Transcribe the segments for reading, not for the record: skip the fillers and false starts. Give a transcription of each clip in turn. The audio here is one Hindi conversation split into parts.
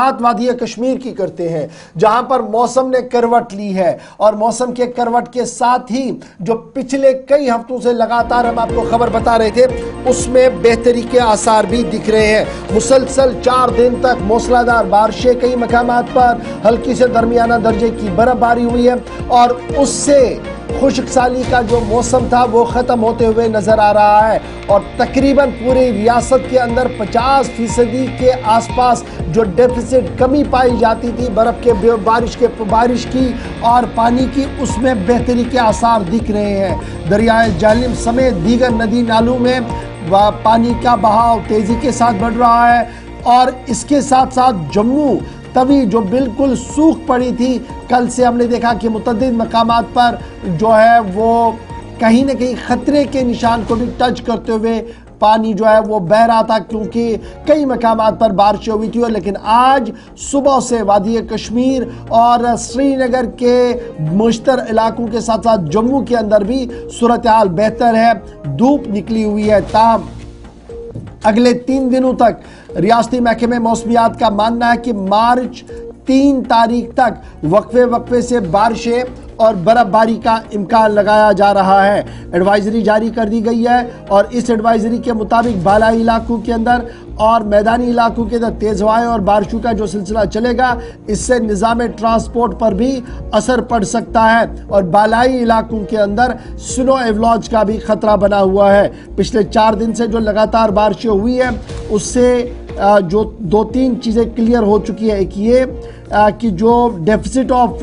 बात वादी कश्मीर की करते हैं, जहां पर मौसम ने करवट ली है और मौसम के करवट के साथ ही जो पिछले कई हफ्तों से लगातार हम आपको खबर बता रहे थे उसमें बेहतरी के आसार भी दिख रहे हैं। मुसलसल 4 दिन तक मूसलाधार बारिशें, कई मकामात पर हल्की से दरमियाना दर्जे की बर्फबारी हुई है और उससे खुशकसाली का जो मौसम था वो ख़त्म होते हुए नज़र आ रहा है और तकरीबन पूरी रियासत के अंदर 50% के आसपास जो डेफिसिट कमी पाई जाती थी बर्फ़ के बारिश की और पानी की, उसमें बेहतरी के आसार दिख रहे हैं। दरियाए झेलम समेत दीगर नदी नालों में पानी का बहाव तेज़ी के साथ बढ़ रहा है और इसके साथ साथ जम्मू तभी जो बिल्कुल सूख पड़ी थी, कल से हमने देखा कि मुतअद्दिद मकामात पर जो है वो कहीं ना कहीं खतरे के निशान को भी टच करते हुए पानी जो है वो बह रहा था, क्योंकि कई मकामात पर बारिशें हुई थी। लेकिन आज सुबह से वादी कश्मीर और श्रीनगर के मुश्तर इलाकों के साथ साथ जम्मू के अंदर भी सूरत हाल बेहतर है, धूप निकली हुई है। ताहम अगले 3 दिनों तक रियासती महकमे मौसमियात का मानना है कि मार्च 3 तारीख तक वक्फे से बारिशें और बर्फबारी का इम्कान लगाया जा रहा है। एडवाइजरी जारी कर दी गई है और इस एडवाइजरी के मुताबिक बालाई इलाकों के अंदर और मैदानी इलाकों के अंदर तेज़ हवाएं और बारिशों का जो सिलसिला चलेगा, इससे निज़ाम ट्रांसपोर्ट पर भी असर पड़ सकता है और बालाई इलाकों के अंदर स्नो एवलॉज का भी खतरा बना हुआ है। पिछले 4 दिन से जो लगातार बारिशें हुई है उससे जो 2-3 चीज़ें क्लियर हो चुकी है। एक ये कि जो डेफिसिट ऑफ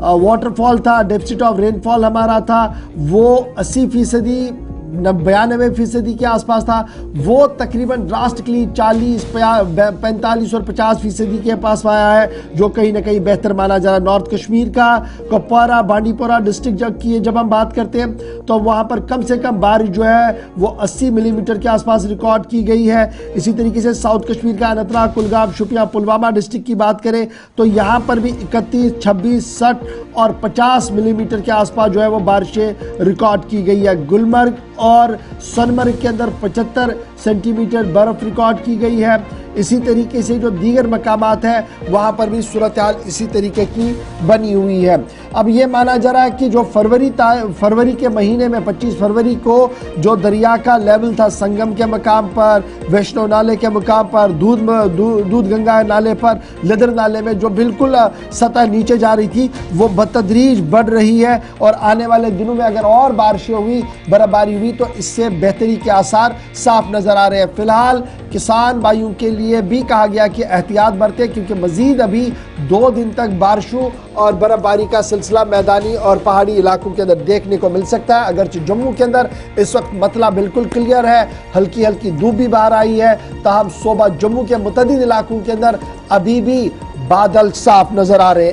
वाटरफॉल था, डेफिसिट ऑफ रेनफॉल हमारा था, वो 80% 92% के आसपास था, वो तकरीबन ड्रास्टिकली 40, 45 और 50% के पास आया है, जो कहीं ना कहीं बेहतर माना जा रहा है। नॉर्थ कश्मीर का कुपवारा बांडीपोरा डिस्ट्रिक्ट की जब हम बात करते हैं तो वहाँ पर कम से कम बारिश जो है वो 80 मिलीमीटर के आसपास रिकॉर्ड की गई है। इसी तरीके से साउथ कश्मीर का अनंतनाग, कुलगाम, शोपियां, पुलवामा डिस्ट्रिक्ट की बात करें तो यहाँ पर भी 31, 26, 60 और 50 मिलीमीटर के आसपास जो है वो बारिशें रिकॉर्ड की गई है। गुलमर्ग और सोनमर्ग के अंदर 75 सेंटीमीटर बर्फ रिकॉर्ड की गई है। इसी तरीके से जो दीगर मकामात हैं वहाँ पर भी सूरत हाल इसी तरीके की बनी हुई है। अब ये माना जा रहा है कि जो फरवरी के महीने में 25 फरवरी को जो दरिया का लेवल था संगम के मकाम पर, वैष्णो नाले के मकाम पर, दूध गंगा नाले पर, लिदर नाले में जो बिल्कुल सतह नीचे जा रही थी वो बतदरीज बढ़ रही है और आने वाले दिनों में अगर और बारिशें हुई, बर्फबारी हुई तो इससे बेहतरी के आसार साफ नज़र आ रहे हैं। फिलहाल किसान भाइयों के लिए भी कहा गया कि एहतियात बरतें, क्योंकि मजीद अभी 2 दिन तक बारिशों और बर्फबारी का सिलसिला मैदानी और पहाड़ी इलाकों के अंदर देखने को मिल सकता है। अगरचे जम्मू के अंदर इस वक्त मतला बिल्कुल क्लियर है, हल्की हल्की धूप भी बाहर आई है, ताहम सुबह जम्मू के मुतअद्दिद इलाकों के अंदर अभी भी बादल साफ नजर आ रहे हैं।